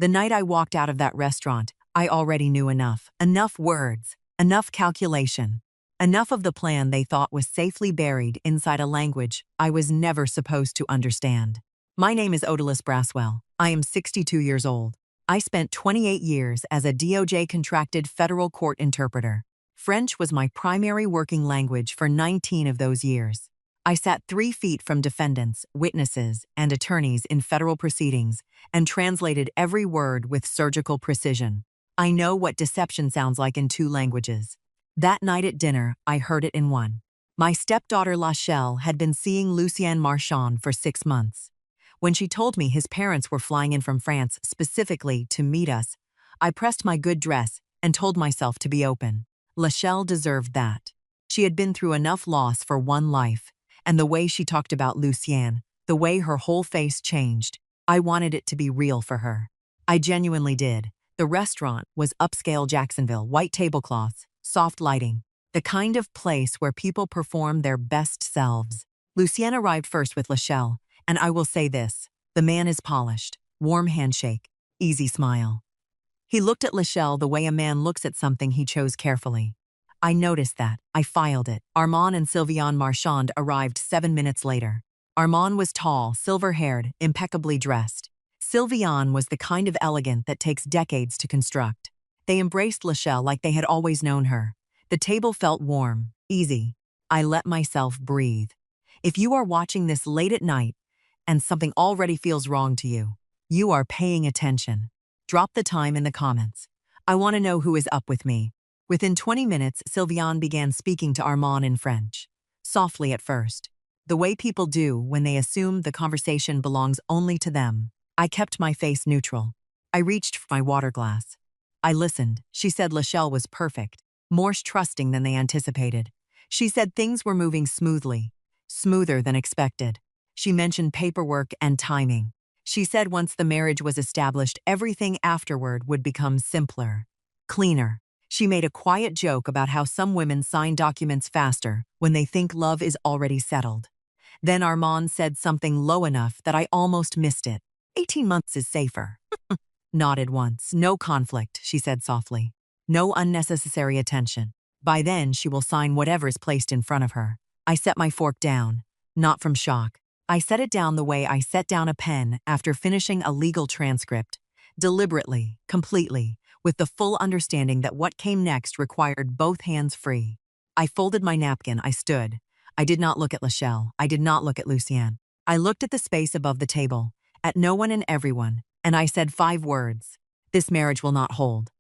The night I walked out of that restaurant, I already knew enough. Enough words, enough calculation, enough of the plan they thought was safely buried inside a language I was never supposed to understand. My name is Odalis Braswell. I am 62 years old. I spent 28 years as a DOJ-contracted federal court interpreter. French was my primary working language for 19 of those years. I sat 3 feet from defendants, witnesses, and attorneys in federal proceedings and translated every word with surgical precision. I know what deception sounds like in 2 languages. That night at dinner, I heard it in one. My stepdaughter Lachelle had been seeing Lucien Marchand for 6 months. When she told me his parents were flying in from France specifically to meet us, I pressed my good dress and told myself to be open. Lachelle deserved that. She had been through enough loss for one life, and the way she talked about Lucien, the way her whole face changed, I wanted it to be real for her. I genuinely did. The restaurant was upscale Jacksonville, white tablecloths, soft lighting, the kind of place where people perform their best selves. Lucien arrived first with Lachelle, and I will say this, the man is polished, warm handshake, easy smile. He looked at Lachelle the way a man looks at something he chose carefully. I noticed that. I filed it. Armand and Sylviane Marchand arrived 7 minutes later. Armand was tall, silver-haired, impeccably dressed. Sylviane was the kind of elegant that takes decades to construct. They embraced Lachelle like they had always known her. The table felt warm, easy. I let myself breathe. If you are watching this late at night and something already feels wrong to you, you are paying attention. Drop the time in the comments. I want to know who is up with me. Within 20 minutes, Sylviane began speaking to Armand in French. Softly at first. The way people do when they assume the conversation belongs only to them. I kept my face neutral. I reached for my water glass. I listened. She said Lachelle was perfect, more trusting than they anticipated. She said things were moving smoothly, smoother than expected. She mentioned paperwork and timing. She said once the marriage was established, everything afterward would become simpler, cleaner. She made a quiet joke about how some women sign documents faster when they think love is already settled. Then Armand said something low enough that I almost missed it. 18 months is safer. Nodded once. No conflict, she said softly. No unnecessary attention. By then, she will sign whatever is placed in front of her. I set my fork down, not from shock. I set it down the way I set down a pen after finishing a legal transcript. Deliberately, completely, with the full understanding that what came next required both hands free. I folded my napkin. I stood. I did not look at Lachelle. I did not look at Lucien. I looked at the space above the table, at no one and everyone, and I said 5 words. This marriage will not hold.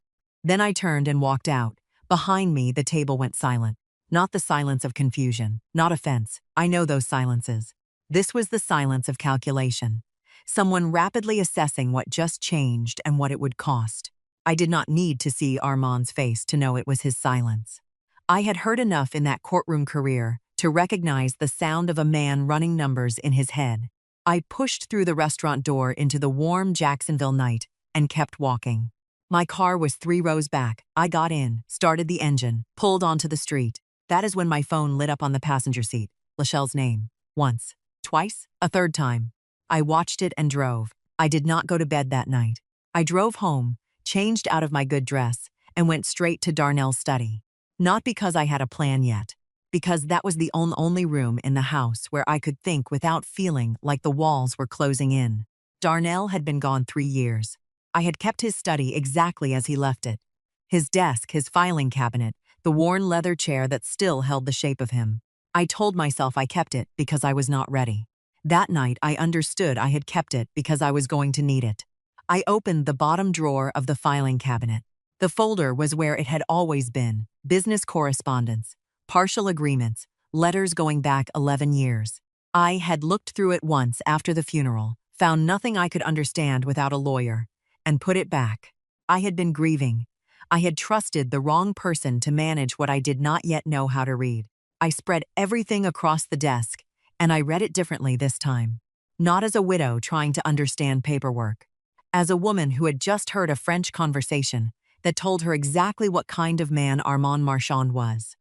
Then I turned and walked out. Behind me, the table went silent. Not the silence of confusion, not offense. I know those silences. This was the silence of calculation. Someone rapidly assessing what just changed and what it would cost. I did not need to see Armand's face to know it was his silence. I had heard enough in that courtroom career to recognize the sound of a man running numbers in his head. I pushed through the restaurant door into the warm Jacksonville night and kept walking. My car was 3 rows back. I got in, started the engine, pulled onto the street. That is when my phone lit up on the passenger seat. Lachelle's name. Once. Twice. A third time. I watched it and drove. I did not go to bed that night. I drove home, changed out of my good dress, and went straight to Darnell's study. Not because I had a plan yet, because that was the only room in the house where I could think without feeling like the walls were closing in. Darnell had been gone 3 years. I had kept his study exactly as he left it. His desk, his filing cabinet, the worn leather chair that still held the shape of him. I told myself I kept it because I was not ready. That night, I understood I had kept it because I was going to need it. I opened the bottom drawer of the filing cabinet. The folder was where it had always been: business correspondence, partial agreements, letters going back 11 years. I had looked through it once after the funeral, found nothing I could understand without a lawyer, and put it back. I had been grieving. I had trusted the wrong person to manage what I did not yet know how to read. I spread everything across the desk, and I read it differently this time. Not as a widow trying to understand paperwork. As a woman who had just heard a French conversation that told her exactly what kind of man Armand Marchand was.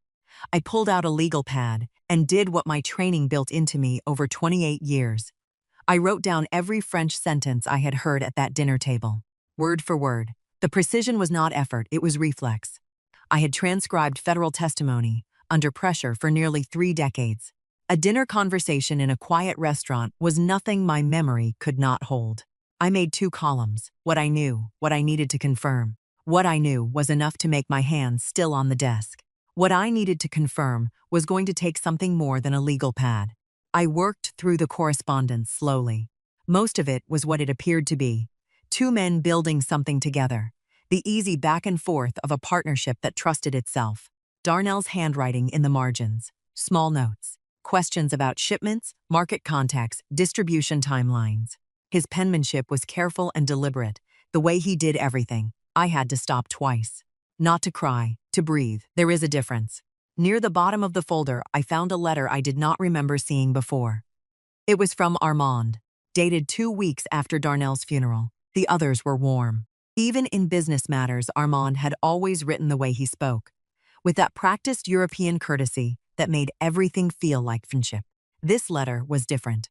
I pulled out a legal pad and did what my training built into me over 28 years. I wrote down every French sentence I had heard at that dinner table. word for word. The precision was not effort, it was reflex. I had transcribed federal testimony under pressure for nearly 3 decades. A dinner conversation in a quiet restaurant was nothing my memory could not hold. I made 2 columns: what I knew, what I needed to confirm. What I knew was enough to make my hands still on the desk. What I needed to confirm was going to take something more than a legal pad. I worked through the correspondence slowly. Most of it was what it appeared to be: 2 men building something together. The easy back and forth of a partnership that trusted itself. Darnell's handwriting in the margins. Small notes. Questions about shipments, market contacts, distribution timelines. His penmanship was careful and deliberate. The way he did everything. I had to stop twice. Not to cry, to breathe. There is a difference. Near the bottom of the folder, I found a letter I did not remember seeing before. It was from Armand, dated 2 weeks after Darnell's funeral. The others were warm. Even in business matters, Armand had always written the way he spoke, with that practiced European courtesy that made everything feel like friendship. This letter was different.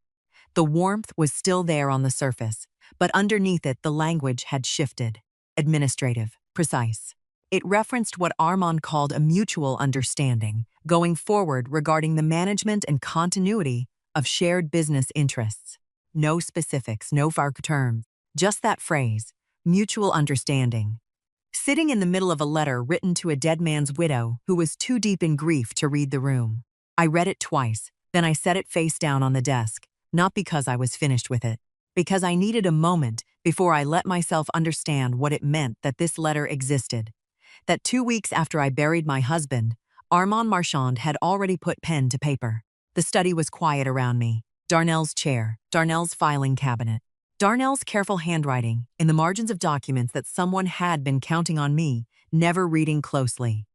The warmth was still there on the surface, but underneath it the language had shifted. Administrative, precise. It referenced what Armand called a mutual understanding going forward regarding the management and continuity of shared business interests. No specifics, no vague terms, just that phrase, mutual understanding. Sitting in the middle of a letter written to a dead man's widow who was too deep in grief to read the room. I read it twice, then I set it face down on the desk, not because I was finished with it, because I needed a moment before I let myself understand what it meant that this letter existed. That 2 weeks after I buried my husband, Armand Marchand had already put pen to paper. The study was quiet around me. Darnell's chair, Darnell's filing cabinet, Darnell's careful handwriting in the margins of documents that someone had been counting on me, never reading closely.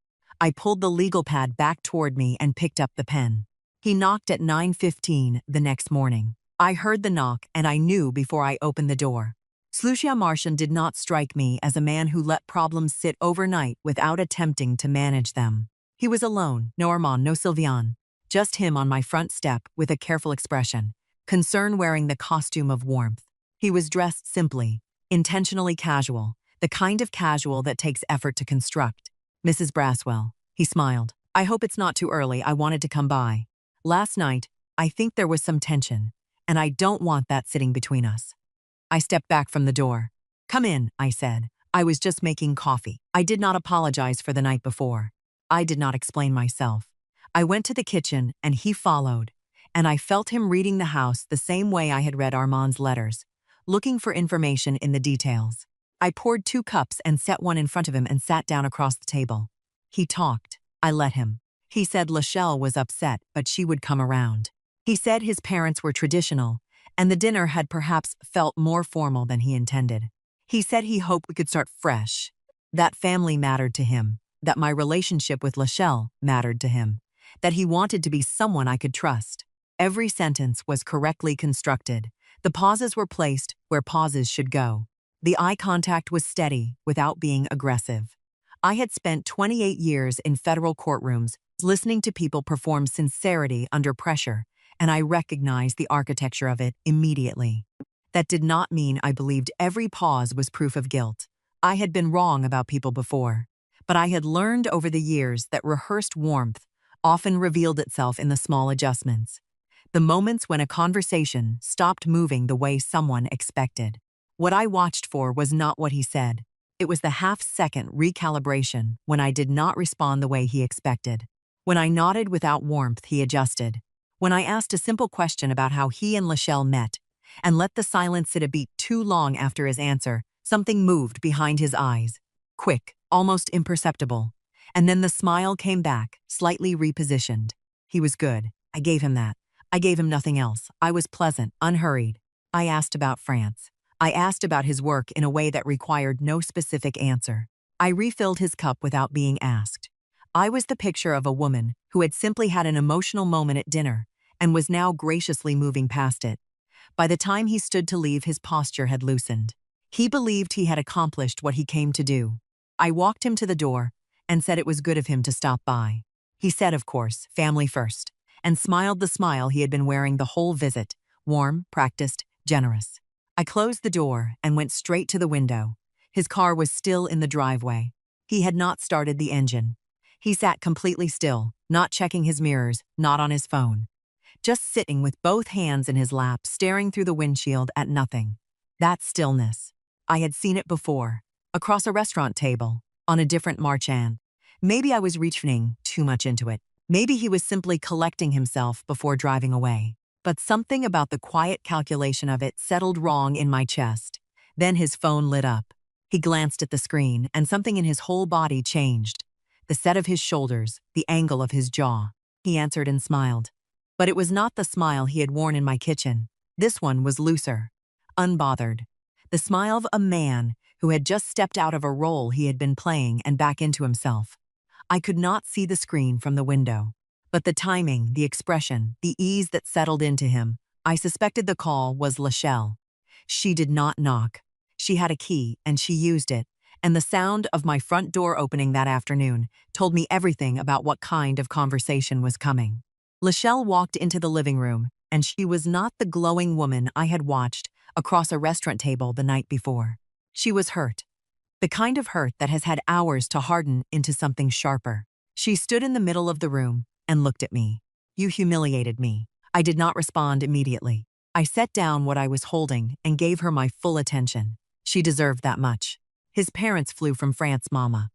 I pulled the legal pad back toward me and picked up the pen. He knocked at 9:15 the next morning. I heard the knock and I knew before I opened the door. Slucia Marchand did not strike me as a man who let problems sit overnight without attempting to manage them. He was alone, no Armand, no Sylviane. Just him on my front step with a careful expression, concern wearing the costume of warmth. He was dressed simply, intentionally casual, the kind of casual that takes effort to construct. Mrs. Braswell, he smiled. I hope it's not too early, I wanted to come by. Last night, I think there was some tension, and I don't want that sitting between us. I stepped back from the door. Come in, I said. I was just making coffee. I did not apologize for the night before. I did not explain myself. I went to the kitchen and he followed, and I felt him reading the house the same way I had read Armand's letters, looking for information in the details. I poured 2 cups and set one in front of him and sat down across the table. He talked. I let him. He said Lachelle was upset, but she would come around. He said his parents were traditional, and the dinner had perhaps felt more formal than he intended. He said he hoped we could start fresh. That family mattered to him, that my relationship with Lachelle mattered to him, that he wanted to be someone I could trust. Every sentence was correctly constructed. The pauses were placed where pauses should go. The eye contact was steady without being aggressive. I had spent 28 years in federal courtrooms listening to people perform sincerity under pressure, and I recognized the architecture of it immediately. That did not mean I believed every pause was proof of guilt. I had been wrong about people before, but I had learned over the years that rehearsed warmth often revealed itself in the small adjustments. The moments when a conversation stopped moving the way someone expected. What I watched for was not what he said. It was the half-second recalibration when I did not respond the way he expected. When I nodded without warmth, he adjusted. When I asked a simple question about how he and Lachelle met, and let the silence sit a beat too long after his answer, something moved behind his eyes. Quick, almost imperceptible. And then the smile came back, slightly repositioned. He was good. I gave him that. I gave him nothing else. I was pleasant, unhurried. I asked about France. I asked about his work in a way that required no specific answer. I refilled his cup without being asked. I was the picture of a woman who had simply had an emotional moment at dinner and was now graciously moving past it. By the time he stood to leave, his posture had loosened. He believed he had accomplished what he came to do. I walked him to the door and said it was good of him to stop by. He said, of course, family first, and smiled the smile he had been wearing the whole visit, warm, practiced, generous. I closed the door and went straight to the window. His car was still in the driveway. He had not started the engine. He sat completely still, not checking his mirrors, not on his phone. Just sitting with both hands in his lap, staring through the windshield at nothing. That stillness. I had seen it before, across a restaurant table, on a different marchand. Maybe I was reaching too much into it. Maybe he was simply collecting himself before driving away. But something about the quiet calculation of it settled wrong in my chest. Then his phone lit up. He glanced at the screen, and something in his whole body changed. The set of his shoulders, the angle of his jaw. He answered and smiled. But it was not the smile he had worn in my kitchen. This one was looser, unbothered. The smile of a man who had just stepped out of a role he had been playing and back into himself. I could not see the screen from the window. But the timing, the expression, the ease that settled into him, I suspected the call was Lachelle. She did not knock. She had a key, and she used it, and the sound of my front door opening that afternoon told me everything about what kind of conversation was coming. Lachelle walked into the living room, and she was not the glowing woman I had watched across a restaurant table the night before. She was hurt. The kind of hurt that has had hours to harden into something sharper. She stood in the middle of the room and looked at me. "You humiliated me." I did not respond immediately. I set down what I was holding and gave her my full attention. She deserved that much. His parents flew from France, Mama.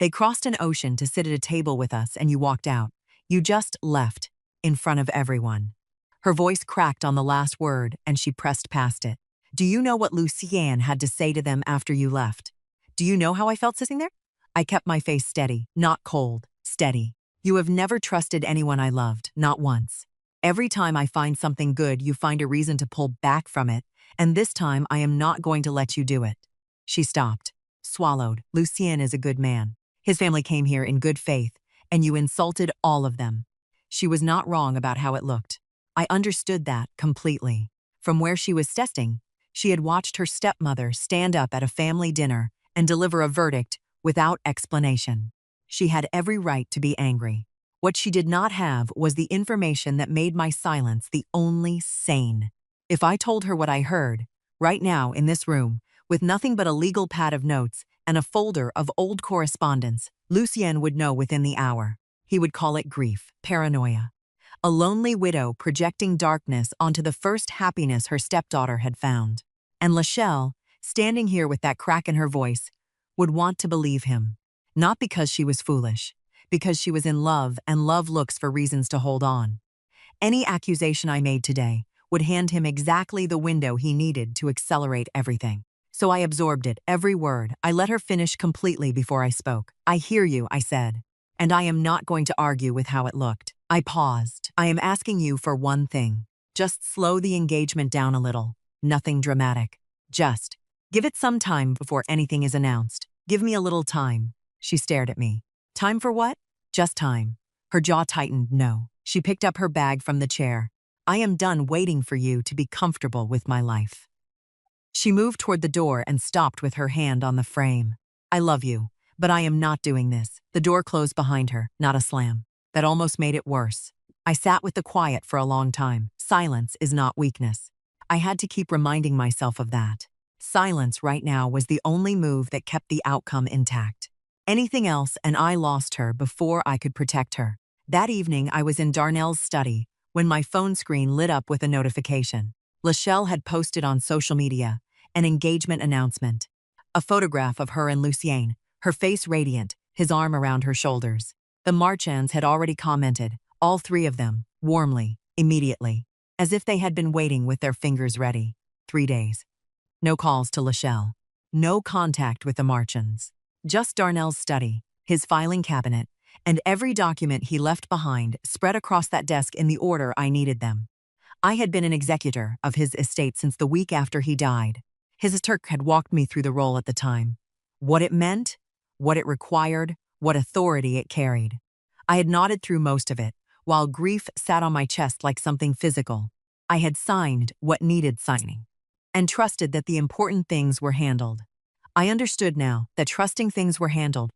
They crossed an ocean to sit at a table with us, and you walked out. You just left, in front of everyone. Her voice cracked on the last word, and she pressed past it. "Do you know what Lucienne had to say to them after you left? Do you know how I felt sitting there?" I kept my face steady, not cold, steady. "You have never trusted anyone I loved, not once. Every time I find something good, you find a reason to pull back from it, and this time I am not going to let you do it." She stopped, swallowed. "Lucien is a good man. His family came here in good faith, and you insulted all of them." She was not wrong about how it looked. I understood that completely. From where she was testing, she had watched her stepmother stand up at a family dinner and deliver a verdict without explanation. She had every right to be angry. What she did not have was the information that made my silence the only sane. If I told her what I heard, right now in this room, with nothing but a legal pad of notes and a folder of old correspondence, Lucien would know within the hour. He would call it grief, paranoia. A lonely widow projecting darkness onto the first happiness her stepdaughter had found. And Lachelle, standing here with that crack in her voice, would want to believe him. Not because she was foolish, because she was in love, and love looks for reasons to hold on. Any accusation I made today would hand him exactly the window he needed to accelerate everything. So I absorbed it, every word. I let her finish completely before I spoke. "I hear you," I said, "and I am not going to argue with how it looked." I paused. "I am asking you for one thing. Just slow the engagement down a little. Nothing dramatic. Just give it some time before anything is announced. Give me a little time." She stared at me. "Time for what?" "Just time." Her jaw tightened. "No." She picked up her bag from the chair. "I am done waiting for you to be comfortable with my life." She moved toward the door and stopped with her hand on the frame. "I love you, but I am not doing this." The door closed behind her, not a slam. That almost made it worse. I sat with the quiet for a long time. Silence is not weakness. I had to keep reminding myself of that. Silence right now was the only move that kept the outcome intact. Anything else, and I lost her before I could protect her. That evening, I was in Darnell's study when my phone screen lit up with a notification. Lachelle had posted on social media an engagement announcement. A photograph of her and Lucien, her face radiant, his arm around her shoulders. The Marchands had already commented, all three of them, warmly, immediately, as if they had been waiting with their fingers ready. 3 days. No calls to Lachelle. No contact with the Marchands. Just Darnell's study, his filing cabinet, and every document he left behind spread across that desk in the order I needed them. I had been an executor of his estate since the week after he died. His Turk had walked me through the role at the time. What it meant, what it required, what authority it carried. I had nodded through most of it, while grief sat on my chest like something physical. I had signed what needed signing, and trusted that the important things were handled. I understood now that trusting things were handled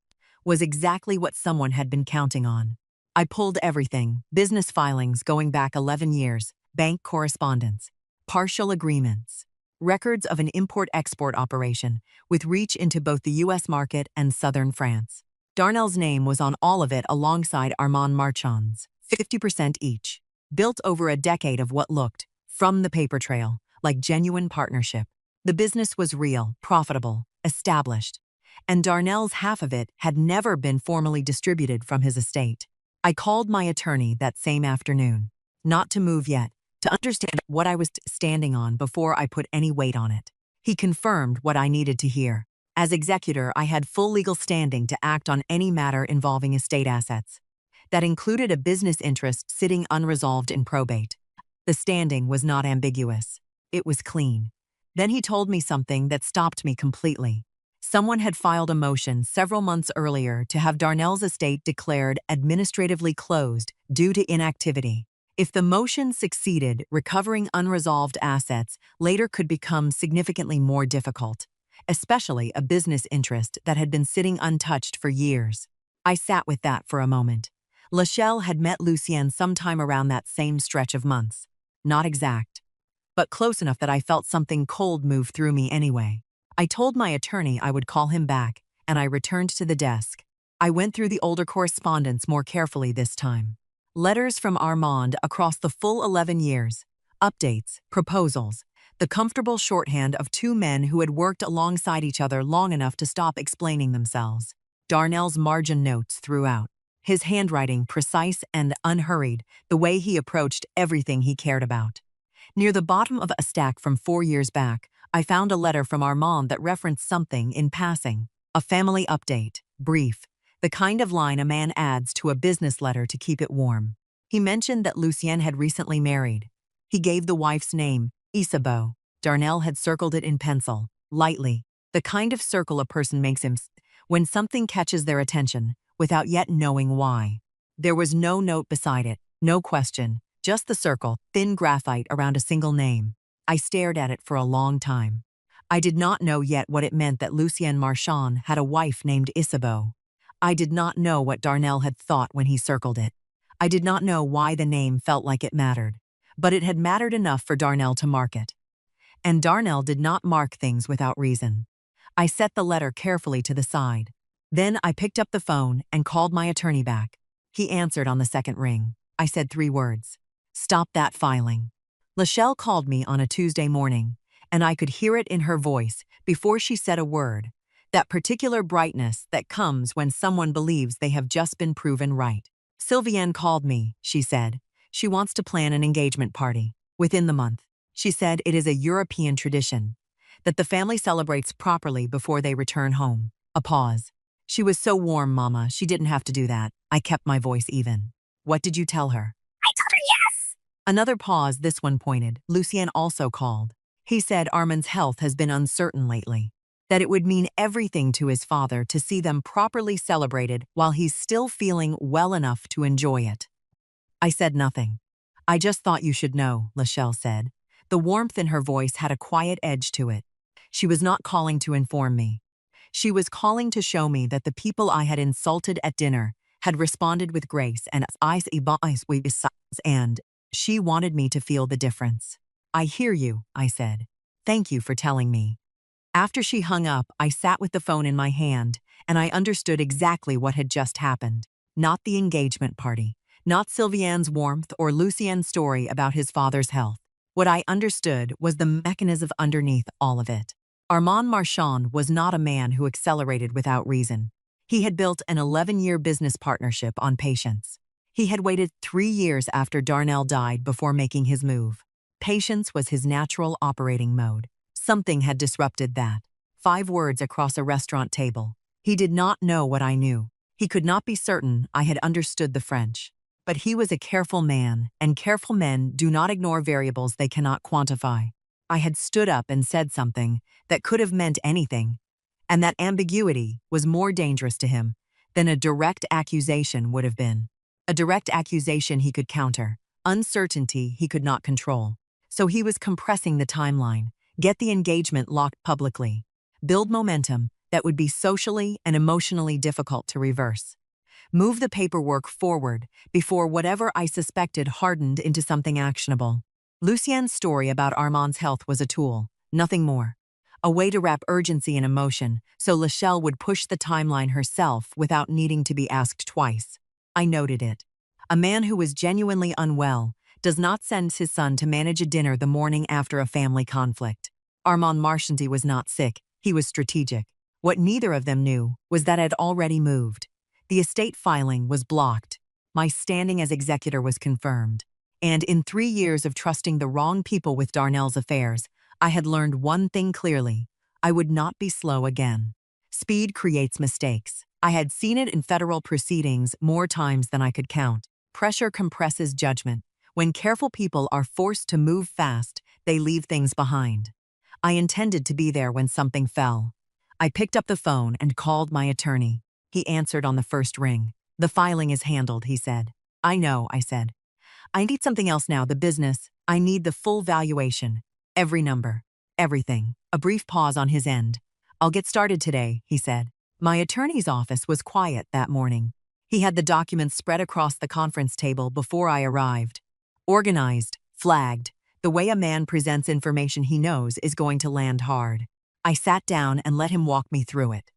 was exactly what someone had been counting on. I pulled everything, business filings going back 11 years, bank correspondence, partial agreements, records of an import-export operation with reach into both the U.S. market and southern France. Darnell's name was on all of it alongside Armand Marchand's, 50% each. Built over a decade of what looked, from the paper trail, like genuine partnership. The business was real, profitable, established, and Darnell's half of it had never been formally distributed from his estate. I called my attorney that same afternoon, not to move yet, to understand what I was standing on before I put any weight on it. He confirmed what I needed to hear. As executor, I had full legal standing to act on any matter involving estate assets. That included a business interest sitting unresolved in probate. The standing was not ambiguous. It was clean. Then he told me something that stopped me completely. Someone had filed a motion several months earlier to have Darnell's estate declared administratively closed due to inactivity. If the motion succeeded, recovering unresolved assets later could become significantly more difficult, especially a business interest that had been sitting untouched for years. I sat with that for a moment. Lachelle had met Lucien sometime around that same stretch of months. Not exact, but close enough that I felt something cold move through me anyway. I told my attorney I would call him back, and I returned to the desk. I went through the older correspondence more carefully this time. Letters from Armand across the full 11 years, updates, proposals, the comfortable shorthand of two men who had worked alongside each other long enough to stop explaining themselves. Darnell's margin notes throughout. His handwriting precise and unhurried, the way he approached everything he cared about. Near the bottom of a stack from 4 years back, I found a letter from Armand that referenced something in passing. A family update, brief, the kind of line a man adds to a business letter to keep it warm. He mentioned that Lucien had recently married. He gave the wife's name, Isabeau. Darnell had circled it in pencil, lightly, the kind of circle a person makes when something catches their attention, without yet knowing why. There was no note beside it, no question, just the circle, thin graphite around a single name. I stared at it for a long time. I did not know yet what it meant that Lucien Marchand had a wife named Isabeau. I did not know what Darnell had thought when he circled it. I did not know why the name felt like it mattered, but it had mattered enough for Darnell to mark it. And Darnell did not mark things without reason. I set the letter carefully to the side. Then I picked up the phone and called my attorney back. He answered on the second ring. I said 3 words. Stop that filing. Lachelle called me on a Tuesday morning, and I could hear it in her voice before she said a word. That particular brightness that comes when someone believes they have just been proven right. Sylviane called me, she said. She wants to plan an engagement party. Within the month. She said it is a European tradition. That the family celebrates properly before they return home. A pause. She was so warm, Mama, she didn't have to do that. I kept my voice even. What did you tell her? I told her yes. Another pause, this one pointed. Lucien also called. He said Armand's health has been uncertain lately. That it would mean everything to his father to see them properly celebrated while he's still feeling well enough to enjoy it. I said nothing. I just thought you should know, Lachelle said. The warmth in her voice had a quiet edge to it. She was not calling to inform me. She was calling to show me that the people I had insulted at dinner had responded with grace and she wanted me to feel the difference. I hear you, I said. Thank you for telling me. After she hung up, I sat with the phone in my hand, and I understood exactly what had just happened. Not the engagement party, not Sylviane's warmth or Lucien's story about his father's health. What I understood was the mechanism underneath all of it. Armand Marchand was not a man who accelerated without reason. He had built an 11-year business partnership on patience. He had waited 3 years after Darnell died before making his move. Patience was his natural operating mode. Something had disrupted that. 5 words across a restaurant table. He did not know what I knew. He could not be certain I had understood the French. But he was a careful man, and careful men do not ignore variables they cannot quantify. I had stood up and said something that could have meant anything, and that ambiguity was more dangerous to him than a direct accusation would have been. A direct accusation he could counter, uncertainty he could not control. So he was compressing the timeline, get the engagement locked publicly, build momentum that would be socially and emotionally difficult to reverse. Move the paperwork forward before whatever I suspected hardened into something actionable. Lucien's story about Armand's health was a tool, Nothing more. A way to wrap urgency in emotion, so Lachelle would push the timeline herself without needing to be asked twice. I noted it. A man who was genuinely unwell does not send his son to manage a dinner the morning after a family conflict. Armand Marchandy was not sick, he was strategic. What neither of them knew was that I had already moved. The estate filing was blocked. My standing as executor was confirmed. And in 3 years of trusting the wrong people with Darnell's affairs, I had learned one thing clearly: I would not be slow again. Speed creates mistakes. I had seen it in federal proceedings more times than I could count. Pressure compresses judgment. When careful people are forced to move fast, they leave things behind. I intended to be there when something fell. I picked up the phone and called my attorney. He answered on the first ring. "The filing is handled," he said. "I know," I said. "I need something else now, the business. I need the full valuation. Every number. Everything." A brief pause on his end. "I'll get started today," he said. My attorney's office was quiet that morning. He had the documents spread across the conference table before I arrived. Organized, flagged, the way a man presents information he knows is going to land hard. I sat down and let him walk me through it.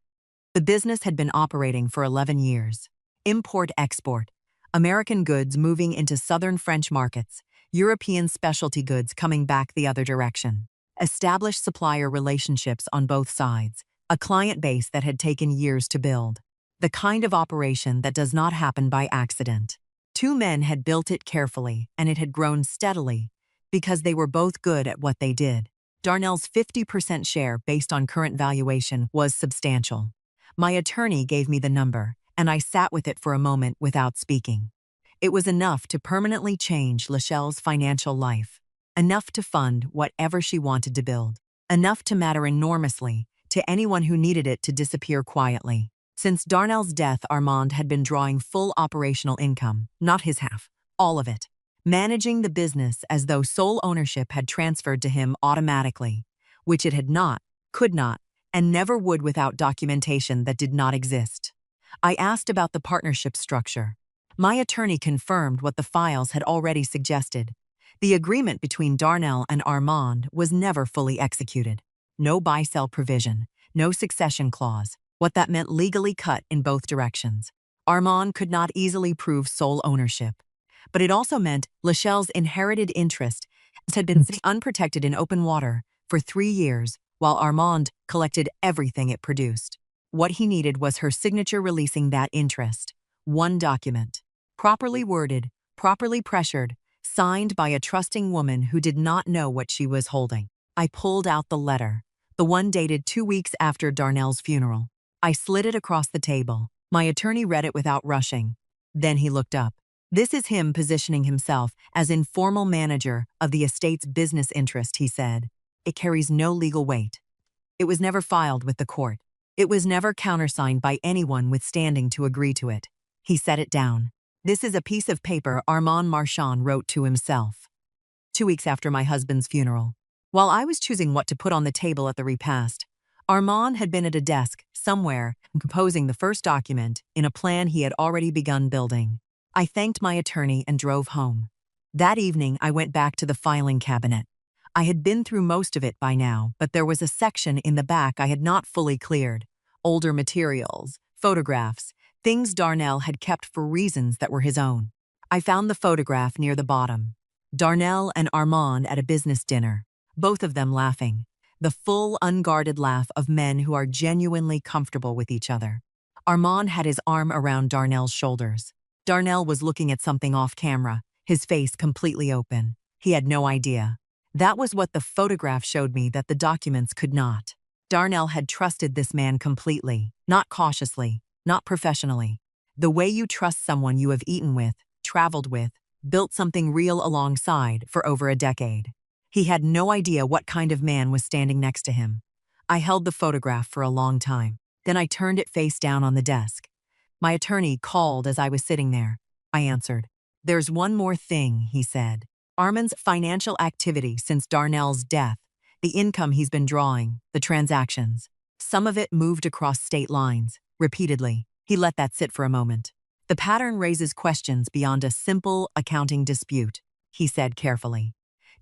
The business had been operating for 11 years. Import-export. American goods moving into southern French markets, European specialty goods coming back the other direction. Established supplier relationships on both sides, a client base that had taken years to build. The kind of operation that does not happen by accident. 2 men had built it carefully, and it had grown steadily because they were both good at what they did. Darnell's 50% share based on current valuation was substantial. My attorney gave me the number, and I sat with it for a moment without speaking. It was enough to permanently change Lachelle's financial life. Enough to fund whatever she wanted to build. Enough to matter enormously to anyone who needed it to disappear quietly. Since Darnell's death, Armand had been drawing full operational income, not his half, all of it. Managing the business as though sole ownership had transferred to him automatically, which it had not, could not, and never would without documentation that did not exist. I asked about the partnership structure. My attorney confirmed what the files had already suggested. The agreement between Darnell and Armand was never fully executed. No buy-sell provision, no succession clause. What that meant legally cut in both directions. Armand could not easily prove sole ownership. But it also meant Lachelle's inherited interest had been sitting unprotected in open water for 3 years, while Armand collected everything it produced. What he needed was her signature releasing that interest. One document. Properly worded, properly pressured, signed by a trusting woman who did not know what she was holding. I pulled out the letter, the one dated 2 weeks after Darnell's funeral. I slid it across the table. My attorney read it without rushing. Then he looked up. This is him positioning himself as informal manager of the estate's business interest, he said. It carries no legal weight. It was never filed with the court. It was never countersigned by anyone with standing to agree to it. He set it down. This is a piece of paper Armand Marchand wrote to himself. 2 weeks after my husband's funeral. While I was choosing what to put on the table at the repast, Armand had been at a desk somewhere composing the first document in a plan he had already begun building. I thanked my attorney and drove home. That evening, I went back to the filing cabinet. I had been through most of it by now, but there was a section in the back I had not fully cleared. Older materials, photographs, things Darnell had kept for reasons that were his own. I found the photograph near the bottom. Darnell and Armand at a business dinner, both of them laughing. The full, unguarded laugh of men who are genuinely comfortable with each other. Armand had his arm around Darnell's shoulders. Darnell was looking at something off camera, his face completely open. He had no idea. That was what the photograph showed me that the documents could not. Darnell had trusted this man completely, not cautiously, not professionally. The way you trust someone you have eaten with, traveled with, built something real alongside for over a decade. He had no idea what kind of man was standing next to him. I held the photograph for a long time. Then I turned it face down on the desk. My attorney called as I was sitting there. I answered. There's one more thing, he said. Armand's financial activity since Darnell's death, the income he's been drawing, the transactions. Some of it moved across state lines, repeatedly. He let that sit for a moment. The pattern raises questions beyond a simple accounting dispute, he said carefully.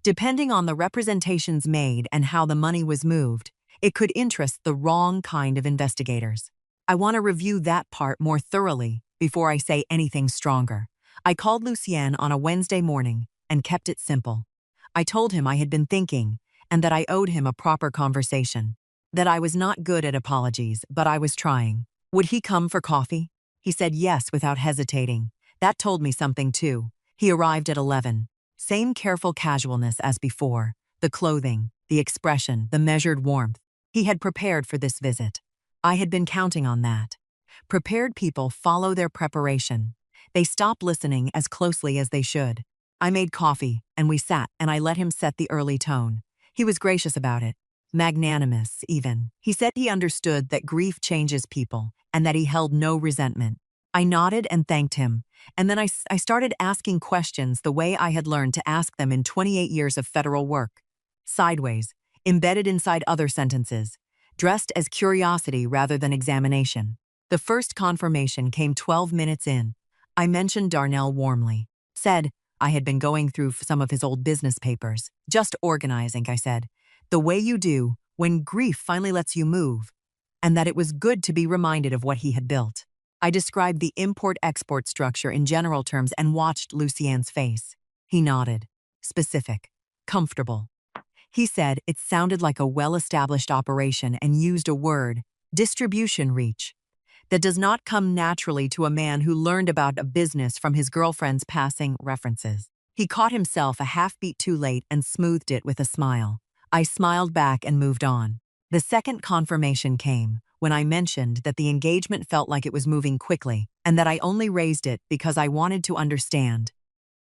Depending on the representations made and how the money was moved, it could interest the wrong kind of investigators. I want to review that part more thoroughly before I say anything stronger. I called Lucien on a Wednesday morning and kept it simple. I told him I had been thinking and that I owed him a proper conversation. That I was not good at apologies, but I was trying. Would he come for coffee? He said yes without hesitating. That told me something too. He arrived at 11. Same careful casualness as before. The clothing, the expression, the measured warmth. He had prepared for this visit. I had been counting on that. Prepared people follow their preparation. They stop listening as closely as they should. I made coffee, and we sat, and I let him set the early tone. He was gracious about it. Magnanimous, even. He said he understood that grief changes people, and that he held no resentment. I nodded and thanked him, and then I started asking questions the way I had learned to ask them in 28 years of federal work. Sideways, embedded inside other sentences, dressed as curiosity rather than examination. The first confirmation came 12 minutes in. I mentioned Darnell warmly. Said I had been going through some of his old business papers. Just organizing, I said. The way you do when grief finally lets you move. And that it was good to be reminded of what he had built. I described the import-export structure in general terms and watched Lucien's face. He nodded. Specific. Comfortable. He said it sounded like a well-established operation and used a word, distribution reach, that does not come naturally to a man who learned about a business from his girlfriend's passing references. He caught himself a half-beat too late and smoothed it with a smile. I smiled back and moved on. The second confirmation came when I mentioned that the engagement felt like it was moving quickly and that I only raised it because I wanted to understand.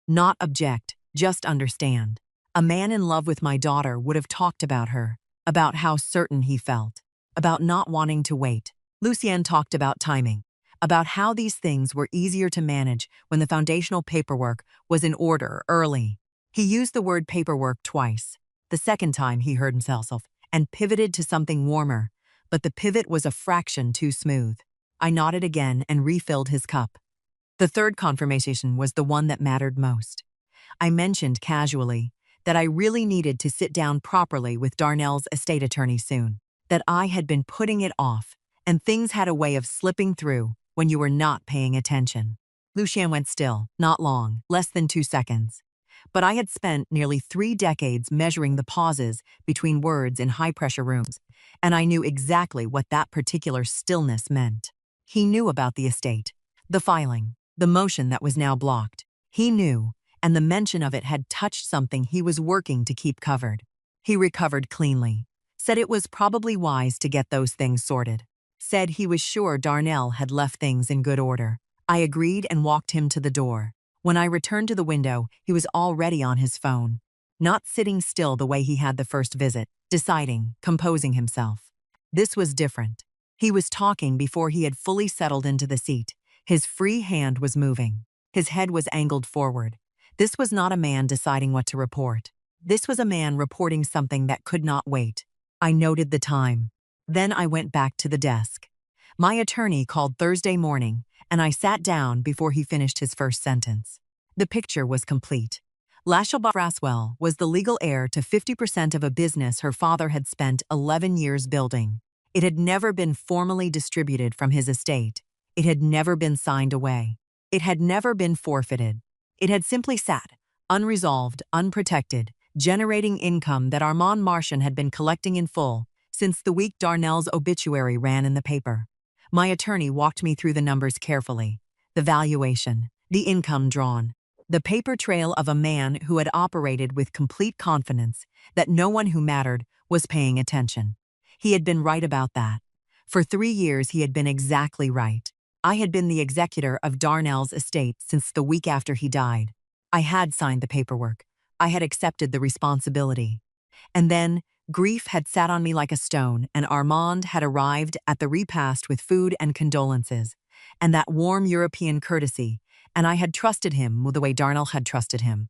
Not object, just understand. A man in love with my daughter would have talked about her, about how certain he felt, about not wanting to wait. Lucien talked about timing, about how these things were easier to manage when the foundational paperwork was in order early. He used the word paperwork twice. The second time he heard himself and pivoted to something warmer, but the pivot was a fraction too smooth. I nodded again and refilled his cup. The third confirmation was the one that mattered most. I mentioned casually that I really needed to sit down properly with Darnell's estate attorney soon, that I had been putting it off, and things had a way of slipping through when you were not paying attention. Lucien went still, not long, less than 2 seconds. But I had spent nearly 3 decades measuring the pauses between words in high-pressure rooms, and I knew exactly what that particular stillness meant. He knew about the estate, the filing, the motion that was now blocked. He knew, and the mention of it had touched something he was working to keep covered. He recovered cleanly, said it was probably wise to get those things sorted, said he was sure Darnell had left things in good order. I agreed and walked him to the door. When I returned to the window, he was already on his phone, not sitting still the way he had the first visit, deciding, composing himself. This was different. He was talking before he had fully settled into the seat. His free hand was moving. His head was angled forward. This was not a man deciding what to report. This was a man reporting something that could not wait. I noted the time. Then I went back to the desk. My attorney called Thursday morning, and I sat down before he finished his first sentence. The picture was complete. Lashley Braswell was the legal heir to 50% of a business her father had spent 11 years building. It had never been formally distributed from his estate. It had never been signed away. It had never been forfeited. It had simply sat, unresolved, unprotected, generating income that Armand Marchand had been collecting in full since the week Darnell's obituary ran in the paper. My attorney walked me through the numbers carefully. The valuation, the income drawn, the paper trail of a man who had operated with complete confidence that no one who mattered was paying attention. He had been right about that. For 3 years he had been exactly right. I had been the executor of Darnell's estate since the week after he died. I had signed the paperwork. I had accepted the responsibility. And then, grief had sat on me like a stone, and Armand had arrived at the repast with food and condolences, and that warm European courtesy, and I had trusted him the way Darnell had trusted him.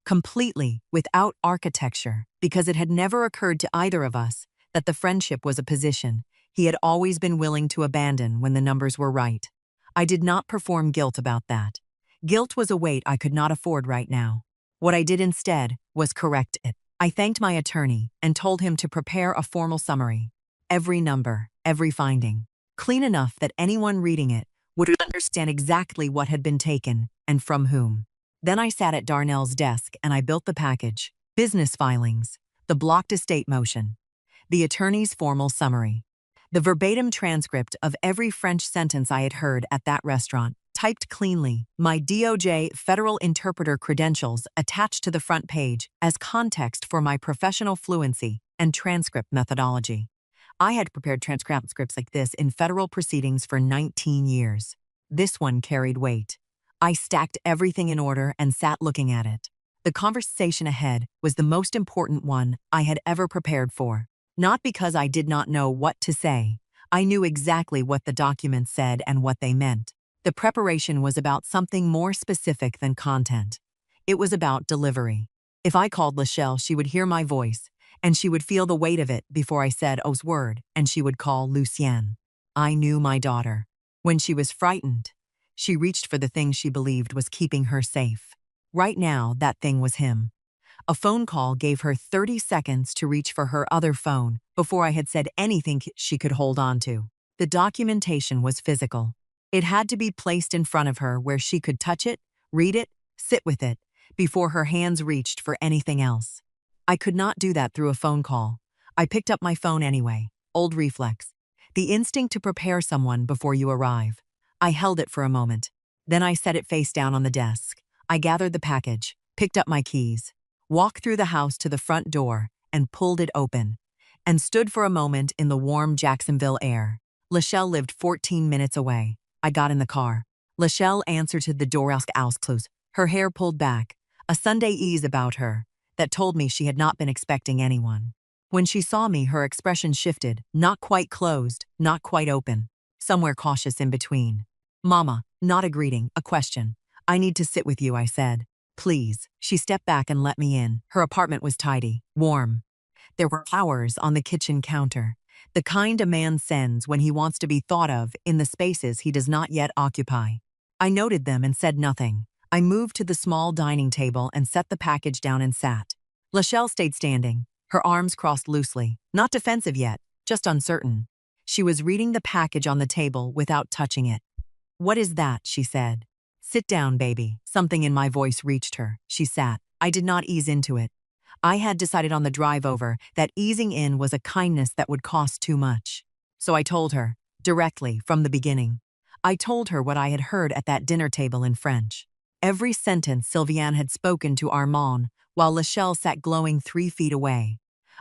Completely, without architecture, because it had never occurred to either of us that the friendship was a position he had always been willing to abandon when the numbers were right. I did not perform guilt about that. Guilt was a weight I could not afford right now. What I did instead was correct it. I thanked my attorney and told him to prepare a formal summary. Every number, every finding, clean enough that anyone reading it would understand exactly what had been taken and from whom. Then I sat at Darnell's desk and I built the package, business filings, the blocked estate motion, the attorney's formal summary, the verbatim transcript of every French sentence I had heard at that restaurant, typed cleanly, my DOJ federal interpreter credentials attached to the front page as context for my professional fluency and transcript methodology. I had prepared transcripts like this in federal proceedings for 19 years. This one carried weight. I stacked everything in order and sat looking at it. The conversation ahead was the most important one I had ever prepared for. Not because I did not know what to say. I knew exactly what the documents said and what they meant. The preparation was about something more specific than content. It was about delivery. If I called Lachelle, she would hear my voice, and she would feel the weight of it before I said O's word, and she would call Lucienne. I knew my daughter. When she was frightened, she reached for the thing she believed was keeping her safe. Right now, that thing was him. A phone call gave her 30 seconds to reach for her other phone before I had said anything she could hold on to. The documentation was physical. It had to be placed in front of her where she could touch it, read it, sit with it, before her hands reached for anything else. I could not do that through a phone call. I picked up my phone anyway, old reflex. The instinct to prepare someone before you arrive. I held it for a moment. Then I set it face down on the desk. I gathered the package, picked up my keys, walked through the house to the front door and pulled it open, and stood for a moment in the warm Jacksonville air. Lachelle lived 14 minutes away. I got in the car. Lachelle answered to the door, ausclose, her hair pulled back, a Sunday ease about her that told me she had not been expecting anyone. When she saw me, her expression shifted, not quite closed, not quite open, somewhere cautious in between. Mama, not a greeting, a question. I need to sit with you, I said. Please. She stepped back and let me in. Her apartment was tidy, warm. There were flowers on the kitchen counter, the kind a man sends when he wants to be thought of in the spaces he does not yet occupy. I noted them and said nothing. I moved to the small dining table and set the package down and sat. Lachelle stayed standing, her arms crossed loosely, not defensive yet, just uncertain. She was reading the package on the table without touching it. What is that? She said. Sit down, baby. Something in my voice reached her. She sat. I did not ease into it. I had decided on the drive over that easing in was a kindness that would cost too much. So I told her, directly, from the beginning. I told her what I had heard at that dinner table in French. Every sentence Sylviane had spoken to Armand while Lachelle sat glowing 3 feet away.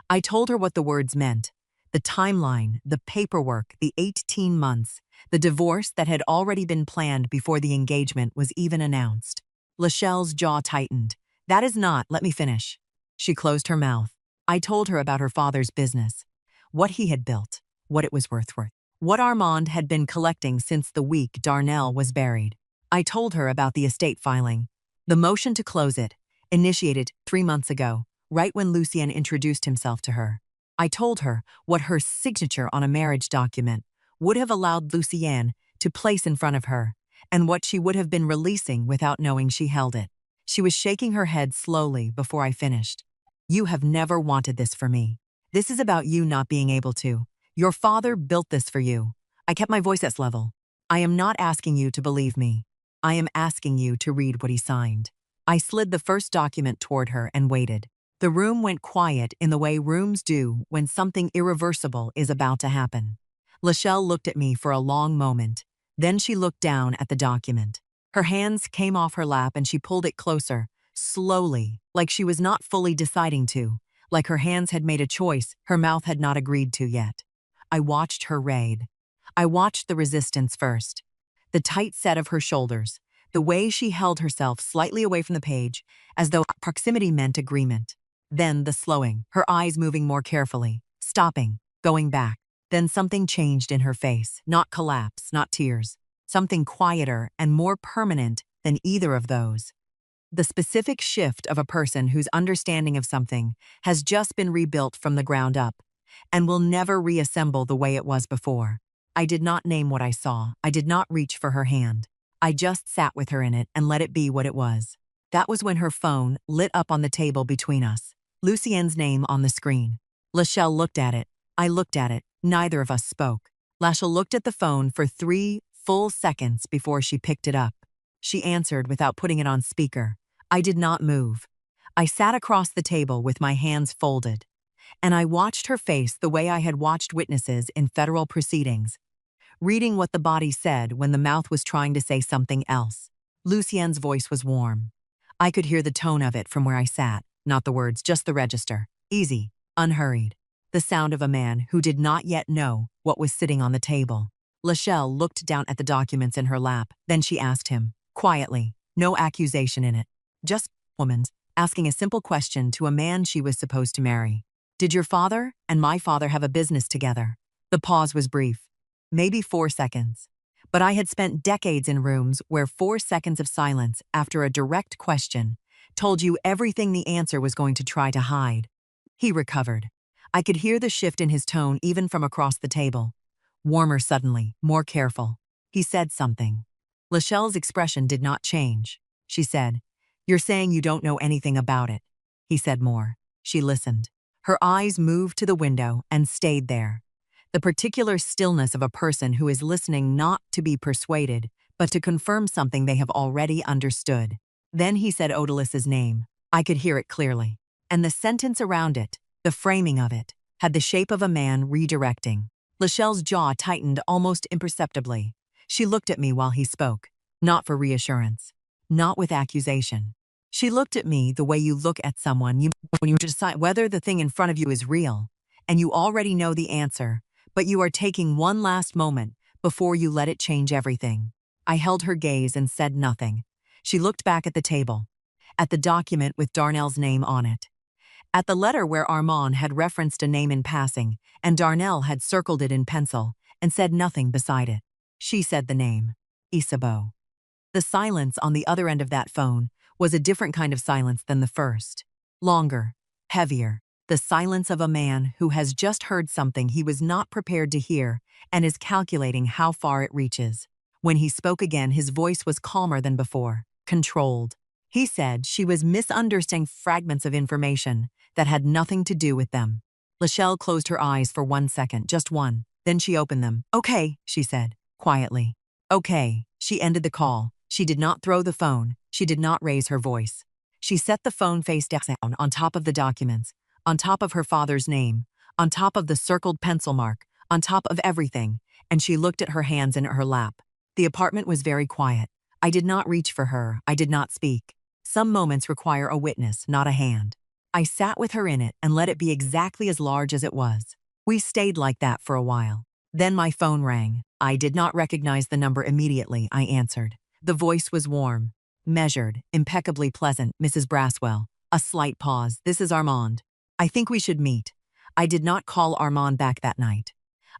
I told her what the words meant. The timeline, the paperwork, the 18 months, the divorce that had already been planned before the engagement was even announced. Lachelle's jaw tightened. That is not, let me finish. She closed her mouth. I told her about her father's business, what he had built, what it was worth, what Armand had been collecting since the week Darnell was buried. I told her about the estate filing, the motion to close it, initiated 3 months ago, right when Lucien introduced himself to her. I told her what her signature on a marriage document would have allowed Lucien to place in front of her, and what she would have been releasing without knowing she held it. She was shaking her head slowly before I finished. You have never wanted this for me. This is about you not being able to. Your father built this for you. I kept my voice at level. I am not asking you to believe me. I am asking you to read what he signed. I slid the first document toward her and waited. The room went quiet in the way rooms do when something irreversible is about to happen. Lachelle looked at me for a long moment. Then she looked down at the document. Her hands came off her lap and she pulled it closer, slowly, like she was not fully deciding to, like her hands had made a choice her mouth had not agreed to yet. I watched her raid. I watched the resistance first. The tight set of her shoulders, the way she held herself slightly away from the page, as though proximity meant agreement. Then the slowing, her eyes moving more carefully, stopping, going back. Then something changed in her face, not collapse, not tears. Something quieter and more permanent than either of those. The specific shift of a person whose understanding of something has just been rebuilt from the ground up and will never reassemble the way it was before. I did not name what I saw. I did not reach for her hand. I just sat with her in it and let it be what it was. That was when her phone lit up on the table between us. Lucien's name on the screen. Lachelle looked at it. I looked at it. Neither of us spoke. Lachelle looked at the phone for 3 full seconds before she picked it up. She answered without putting it on speaker. I did not move. I sat across the table with my hands folded, and I watched her face the way I had watched witnesses in federal proceedings, reading what the body said when the mouth was trying to say something else. Lucien's voice was warm. I could hear the tone of it from where I sat, not the words, just the register. Easy, unhurried. The sound of a man who did not yet know what was sitting on the table. Lachelle looked down at the documents in her lap, then she asked him, quietly, no accusation in it. Just woman's, asking a simple question to a man she was supposed to marry. Did your father and my father have a business together? The pause was brief, maybe 4 seconds. But I had spent decades in rooms where 4 seconds of silence after a direct question told you everything the answer was going to try to hide. He recovered. I could hear the shift in his tone even from across the table. Warmer suddenly, more careful. He said something. Lachelle's expression did not change. She said, "You're saying you don't know anything about it." He said more. She listened. Her eyes moved to the window and stayed there. The particular stillness of a person who is listening not to be persuaded, but to confirm something they have already understood. Then he said Odalis' name. I could hear it clearly. And the sentence around it, the framing of it, had the shape of a man redirecting. Lachelle's jaw tightened almost imperceptibly. She looked at me while he spoke, not for reassurance, not with accusation. She looked at me the way you look at someone when you decide whether the thing in front of you is real, and you already know the answer, but you are taking one last moment before you let it change everything. I held her gaze and said nothing. She looked back at the table, at the document with Darnell's name on it, at the letter where Armand had referenced a name in passing and Darnell had circled it in pencil and said nothing beside it. She said the name, Isabeau. The silence on the other end of that phone was a different kind of silence than the first. Longer, heavier, the silence of a man who has just heard something he was not prepared to hear and is calculating how far it reaches. When he spoke again, his voice was calmer than before, controlled. He said she was misunderstanding fragments of information that had nothing to do with them. Lachelle closed her eyes for 1 second, just one. Then she opened them. Okay, she said, quietly. Okay, she ended the call. She did not throw the phone. She did not raise her voice. She set the phone face down on top of the documents, on top of her father's name, on top of the circled pencil mark, on top of everything, and she looked at her hands in her lap. The apartment was very quiet. I did not reach for her. I did not speak. Some moments require a witness, not a hand. I sat with her in it and let it be exactly as large as it was. We stayed like that for a while. Then my phone rang. I did not recognize the number immediately. I answered. The voice was warm, measured, impeccably pleasant. Mrs. Braswell. A slight pause. This is Armand. I think we should meet. I did not call Armand back that night.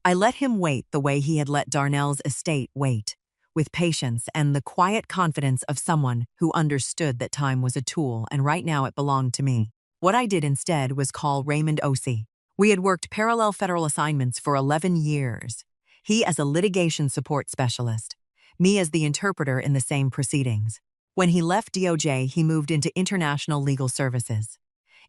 I let him wait the way he had let Darnell's estate wait, with patience and the quiet confidence of someone who understood that time was a tool and right now it belonged to me. What I did instead was call Raymond Ossie. We had worked parallel federal assignments for 11 years. He as a litigation support specialist, me as the interpreter in the same proceedings. When he left DOJ, he moved into international legal services.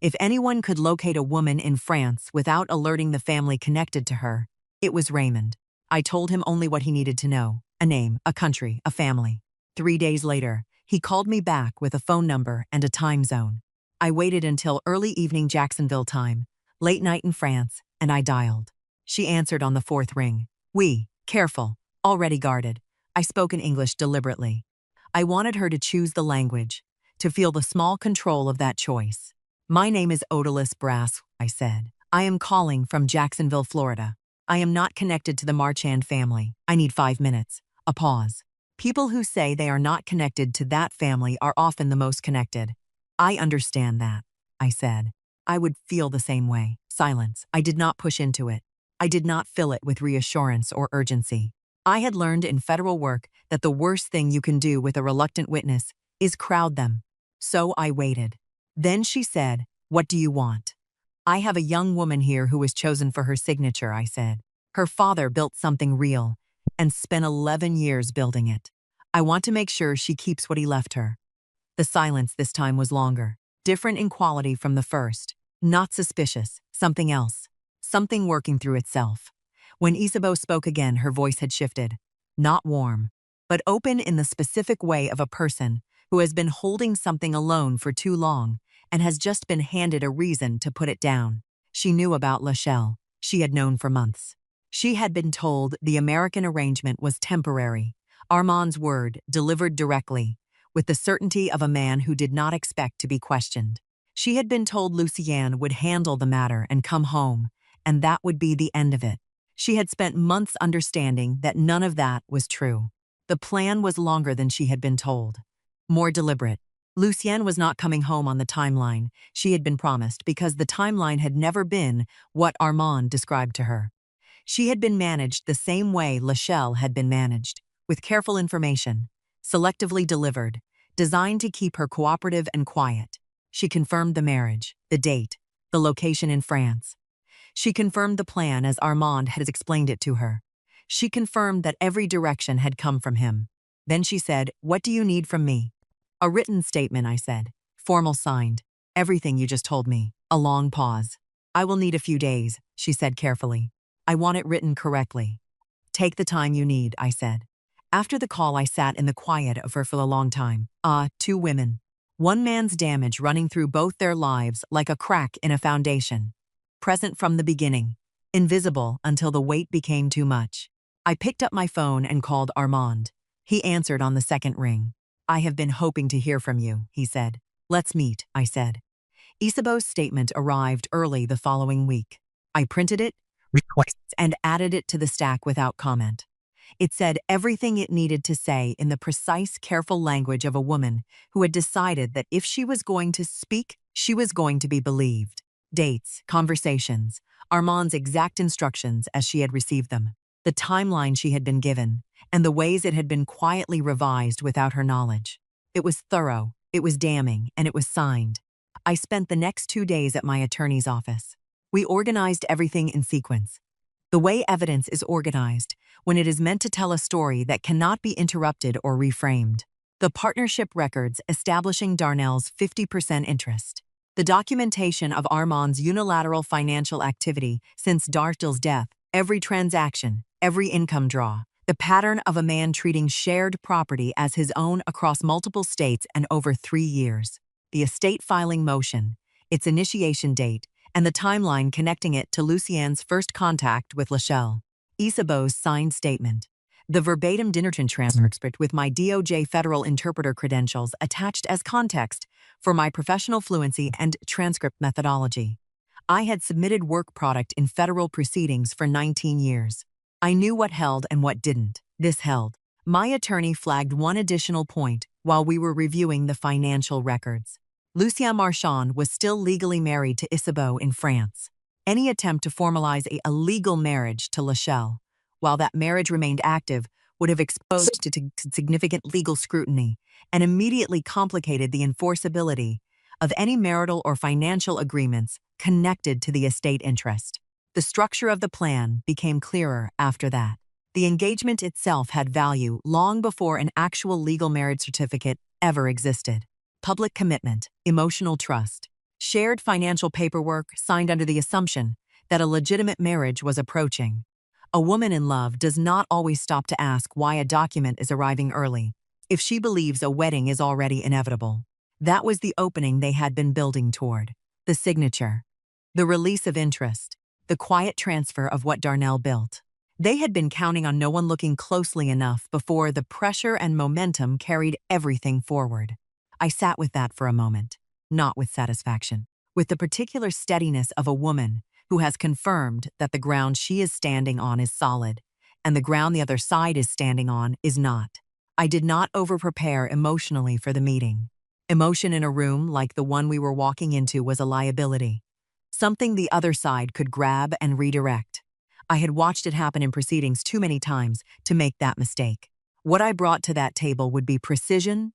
If anyone could locate a woman in France without alerting the family connected to her, it was Raymond. I told him only what he needed to know, a name, a country, a family. 3 days later, he called me back with a phone number and a time zone. I waited until early evening Jacksonville time, late night in France, and I dialed. She answered on the 4th ring. Oui, careful, already guarded. I spoke in English deliberately. I wanted her to choose the language, to feel the small control of that choice. My name is Odalis Brass, I said. I am calling from Jacksonville, Florida. I am not connected to the Marchand family. I need 5 minutes. A pause. People who say they are not connected to that family are often the most connected. I understand that, I said. I would feel the same way. Silence. I did not push into it. I did not fill it with reassurance or urgency. I had learned in federal work that the worst thing you can do with a reluctant witness is crowd them. So I waited. Then she said, "What do you want?" "I have a young woman here who was chosen for her signature," I said. "Her father built something real and spent 11 years building it. I want to make sure she keeps what he left her." The silence this time was longer, different in quality from the first. Not suspicious, something else. Something working through itself. When Isabeau spoke again, her voice had shifted. Not warm, but open in the specific way of a person who has been holding something alone for too long and has just been handed a reason to put it down. She knew about Lachelle. She had known for months. She had been told the American arrangement was temporary. Armand's word, delivered directly, with the certainty of a man who did not expect to be questioned. She had been told Lucienne would handle the matter and come home, and that would be the end of it. She had spent months understanding that none of that was true. The plan was longer than she had been told. More deliberate. Lucienne was not coming home on the timeline she had been promised because the timeline had never been what Armand described to her. She had been managed the same way Lachelle had been managed, with careful information, selectively delivered, designed to keep her cooperative and quiet. She confirmed the marriage, the date, the location in France. She confirmed the plan as Armand had explained it to her. She confirmed that every direction had come from him. Then she said, "What do you need from me?" "A written statement," I said. "Formal signed. Everything you just told me." A long pause. "I will need a few days," she said carefully. "I want it written correctly." "Take the time you need," I said. After the call, I sat in the quiet of her for a long time. Two women. One man's damage running through both their lives like a crack in a foundation. Present from the beginning. Invisible until the weight became too much. I picked up my phone and called Armand. He answered on the second ring. "I have been hoping to hear from you," he said. "Let's meet," I said. Isabeau's statement arrived early the following week. I printed it, and added it to the stack without comment. It said everything it needed to say in the precise, careful language of a woman who had decided that if she was going to speak, she was going to be believed. Dates, conversations, Armand's exact instructions as she had received them, the timeline she had been given, and the ways it had been quietly revised without her knowledge. It was thorough, it was damning, and it was signed. I spent the next 2 days at my attorney's office. We organized everything in sequence. The way evidence is organized when it is meant to tell a story that cannot be interrupted or reframed. The partnership records establishing Darnell's 50% interest. The documentation of Armand's unilateral financial activity since Darnell's death, every transaction, every income draw. The pattern of a man treating shared property as his own across multiple states and over 3 years. The estate filing motion, its initiation date, and the timeline connecting it to Lucienne's first contact with Lachelle. Isabeau's signed statement. The verbatim dinner transcript with my DOJ federal interpreter credentials attached as context for my professional fluency and transcript methodology. I had submitted work product in federal proceedings for 19 years. I knew what held and what didn't. This held. My attorney flagged one additional point while we were reviewing the financial records. Lucien Marchand was still legally married to Isabeau in France. Any attempt to formalize a legal marriage to Lachelle, while that marriage remained active, would have exposed to significant legal scrutiny and immediately complicated the enforceability of any marital or financial agreements connected to the estate interest. The structure of the plan became clearer after that. The engagement itself had value long before an actual legal marriage certificate ever existed. Public commitment, emotional trust, shared financial paperwork signed under the assumption that a legitimate marriage was approaching. A woman in love does not always stop to ask why a document is arriving early, if she believes a wedding is already inevitable. That was the opening they had been building toward. The signature. The release of interest. The quiet transfer of what Darnell built. They had been counting on no one looking closely enough before the pressure and momentum carried everything forward. I sat with that for a moment, not with satisfaction, with the particular steadiness of a woman who has confirmed that the ground she is standing on is solid, and the ground the other side is standing on is not. I did not over-prepare emotionally for the meeting. Emotion in a room like the one we were walking into was a liability, something the other side could grab and redirect. I had watched it happen in proceedings too many times to make that mistake. What I brought to that table would be precision,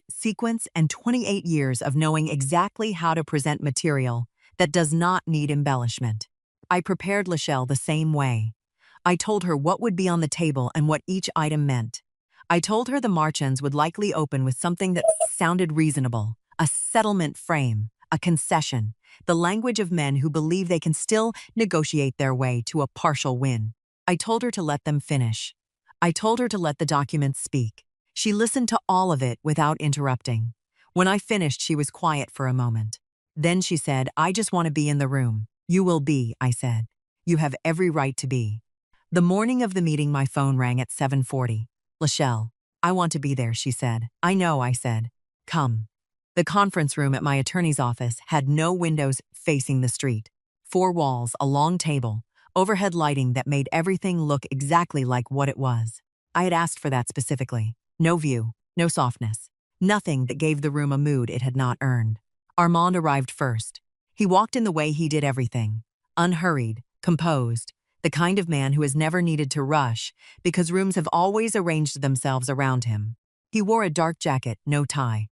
sequence, and 28 years of knowing exactly how to present material that does not need embellishment. I prepared Lachelle the same way. I told her what would be on the table and what each item meant. I told her the Marchans would likely open with something that sounded reasonable, a settlement frame, a concession, the language of men who believe they can still negotiate their way to a partial win. I told her to let them finish. I told her to let the documents speak. She listened to all of it without interrupting. When I finished, she was quiet for a moment. Then she said, "I just want to be in the room." "You will be," I said. "You have every right to be." The morning of the meeting, my phone rang at 7:40. "Lachelle, I want to be there," she said. "I know," I said. "Come." The conference room at my attorney's office had no windows facing the street. 4 walls, a long table, overhead lighting that made everything look exactly like what it was. I had asked for that specifically. No view, no softness, nothing that gave the room a mood it had not earned. Armand arrived first. He walked in the way he did everything. Unhurried, composed, the kind of man who has never needed to rush because rooms have always arranged themselves around him. He wore a dark jacket, no tie.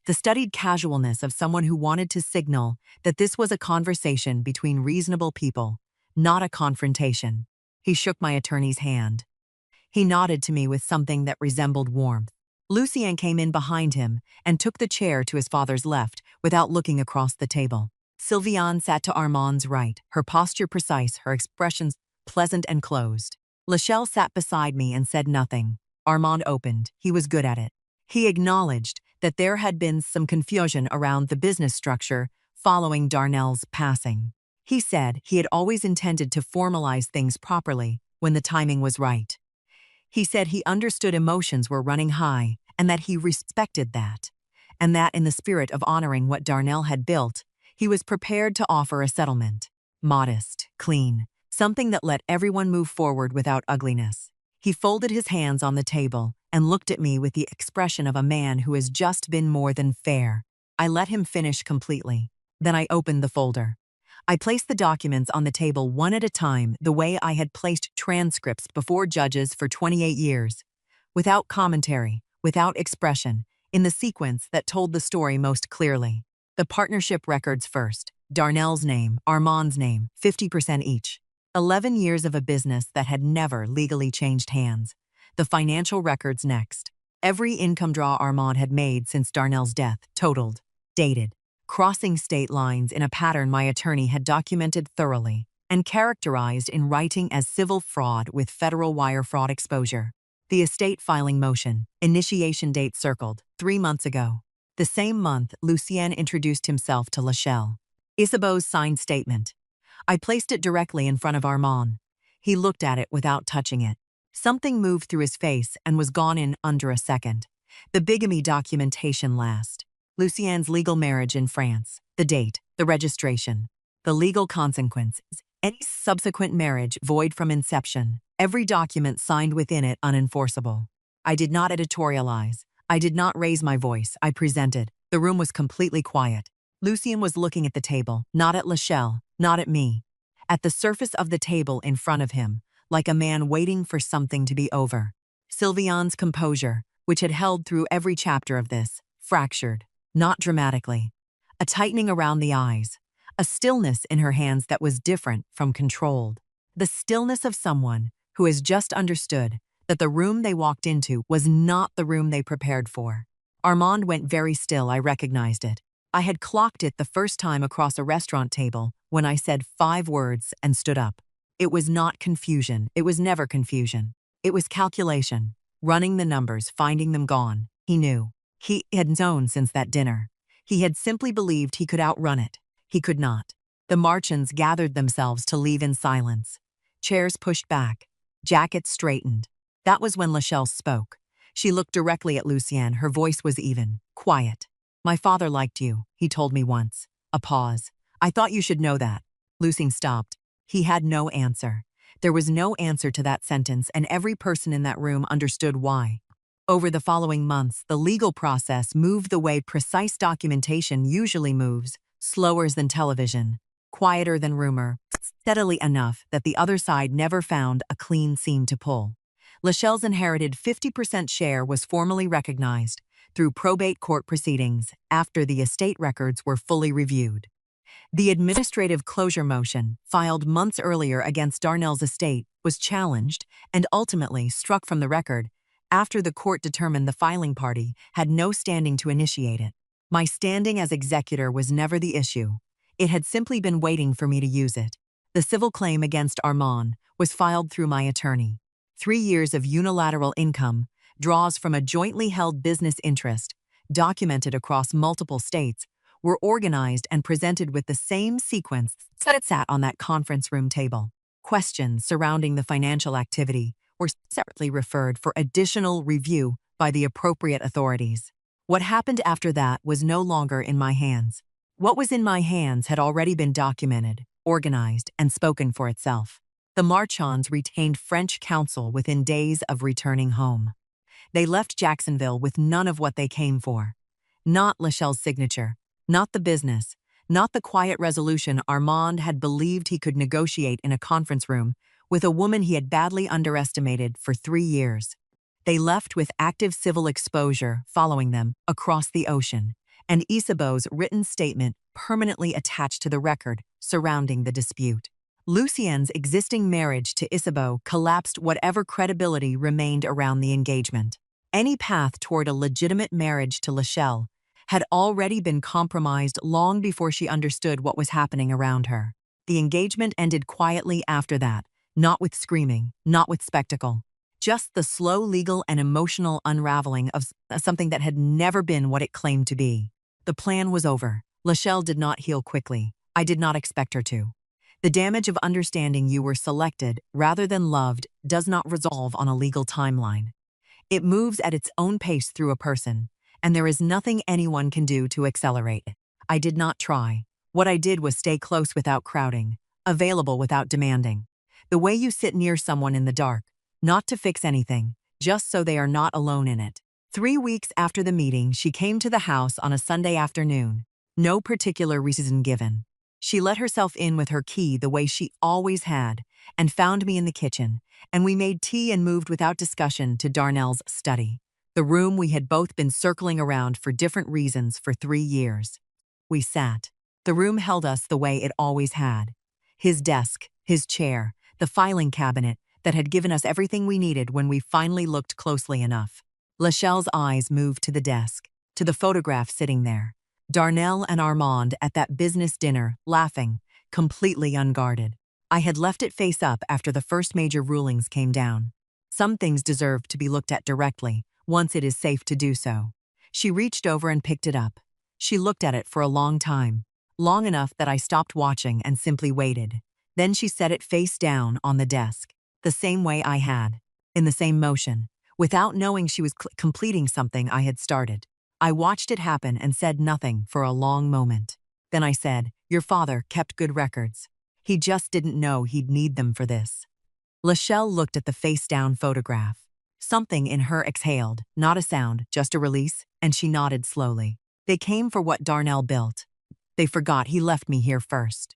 The studied casualness of someone who wanted to signal that this was a conversation between reasonable people, not a confrontation. He shook my attorney's hand. He nodded to me with something that resembled warmth. Lucien came in behind him and took the chair to his father's left without looking across the table. Sylviane sat to Armand's right, her posture precise, her expressions pleasant and closed. Lachelle sat beside me and said nothing. Armand opened. He was good at it. He acknowledged that there had been some confusion around the business structure following Darnell's passing. He said he had always intended to formalize things properly when the timing was right. He said he understood emotions were running high and that he respected that, and that in the spirit of honoring what Darnell had built, he was prepared to offer a settlement. Modest, clean, something that let everyone move forward without ugliness. He folded his hands on the table and looked at me with the expression of a man who has just been more than fair. I let him finish completely. Then I opened the folder. I placed the documents on the table one at a time the way I had placed transcripts before judges for 28 years. Without commentary, without expression, in the sequence that told the story most clearly. The partnership records first. Darnell's name, Armand's name, 50% each. 11 years of a business that had never legally changed hands. The financial records next. Every income draw Armand had made since Darnell's death, totaled, dated, crossing state lines in a pattern my attorney had documented thoroughly and characterized in writing as civil fraud with federal wire fraud exposure. The estate filing motion, initiation date circled, 3 months ago. The same month, Lucien introduced himself to Lachelle. Isabeau's signed statement. I placed it directly in front of Armand. He looked at it without touching it. Something moved through his face and was gone in under a second. The bigamy documentation last. Lucien's legal marriage in France. The date, the registration, the legal consequences. Any subsequent marriage void from inception. Every document signed within it unenforceable. I did not editorialize. I did not raise my voice. I presented. The room was completely quiet. Lucien was looking at the table, not at Lachelle, not at me. At the surface of the table in front of him, like a man waiting for something to be over. Sylviane's composure, which had held through every chapter of this, fractured, not dramatically. A tightening around the eyes, a stillness in her hands that was different from controlled. The stillness of someone who has just understood that the room they walked into was not the room they prepared for. Armand went very still. I recognized it. I had clocked it the first time across a restaurant table when I said 5 words and stood up. It was not confusion. It was never confusion. It was calculation, running the numbers, finding them gone. He knew. He had known since that dinner. He had simply believed he could outrun it. He could not. The Marchans gathered themselves to leave in silence. Chairs pushed back. Jackets straightened. That was when Lachelle spoke. She looked directly at Lucien. Her voice was even, quiet. "My father liked you," he told me once. A pause. "I thought you should know that." Lucien stopped. He had no answer. There was no answer to that sentence, and every person in that room understood why. Over the following months, the legal process moved the way precise documentation usually moves, slower than television, quieter than rumor, steadily enough that the other side never found a clean seam to pull. Lachelle's inherited 50% share was formally recognized through probate court proceedings after the estate records were fully reviewed. The administrative closure motion, filed months earlier against Darnell's estate, was challenged and ultimately struck from the record after the court determined the filing party had no standing to initiate it. My standing as executor was never the issue. It had simply been waiting for me to use it. The civil claim against Armand was filed through my attorney. 3 years of unilateral income, draws from a jointly held business interest, documented across multiple states, were organized and presented with the same sequence that sat on that conference room table. Questions surrounding the financial activity were separately referred for additional review by the appropriate authorities. What happened after that was no longer in my hands. What was in my hands had already been documented, organized, and spoken for itself. The Marchands retained French counsel within days of returning home. They left Jacksonville with none of what they came for. Not Lachelle's signature, not the business, not the quiet resolution Armand had believed he could negotiate in a conference room with a woman he had badly underestimated for 3 years. They left with active civil exposure following them across the ocean, and Isabeau's written statement permanently attached to the record surrounding the dispute. Lucien's existing marriage to Isabeau collapsed whatever credibility remained around the engagement. Any path toward a legitimate marriage to Lachelle had already been compromised long before she understood what was happening around her. The engagement ended quietly after that, not with screaming, not with spectacle. Just the slow legal and emotional unraveling of something that had never been what it claimed to be. The plan was over. Lachelle did not heal quickly. I did not expect her to. The damage of understanding you were selected rather than loved does not resolve on a legal timeline. It moves at its own pace through a person, and there is nothing anyone can do to accelerate it. I did not try. What I did was stay close without crowding, available without demanding. The way you sit near someone in the dark, not to fix anything, just so they are not alone in it. 3 weeks after the meeting, she came to the house on a Sunday afternoon. No particular reason given. She let herself in with her key the way she always had, and found me in the kitchen, and we made tea and moved without discussion to Darnell's study, the room we had both been circling around for different reasons for 3 years. We sat. The room held us the way it always had. His desk, his chair, the filing cabinet that had given us everything we needed when we finally looked closely enough. Lachelle's eyes moved to the desk, to the photograph sitting there. Darnell and Armand at that business dinner, laughing, completely unguarded. I had left it face up after the first major rulings came down. Some things deserve to be looked at directly, once it is safe to do so. She reached over and picked it up. She looked at it for a long time, long enough that I stopped watching and simply waited. Then she set it face down on the desk, the same way I had, in the same motion, without knowing she was completing something I had started. I watched it happen and said nothing for a long moment. Then I said, "Your father kept good records. He just didn't know he'd need them for this." Lachelle looked at the face-down photograph. Something in her exhaled, not a sound, just a release, and she nodded slowly. They came for what Darnell built. They forgot he left me here first.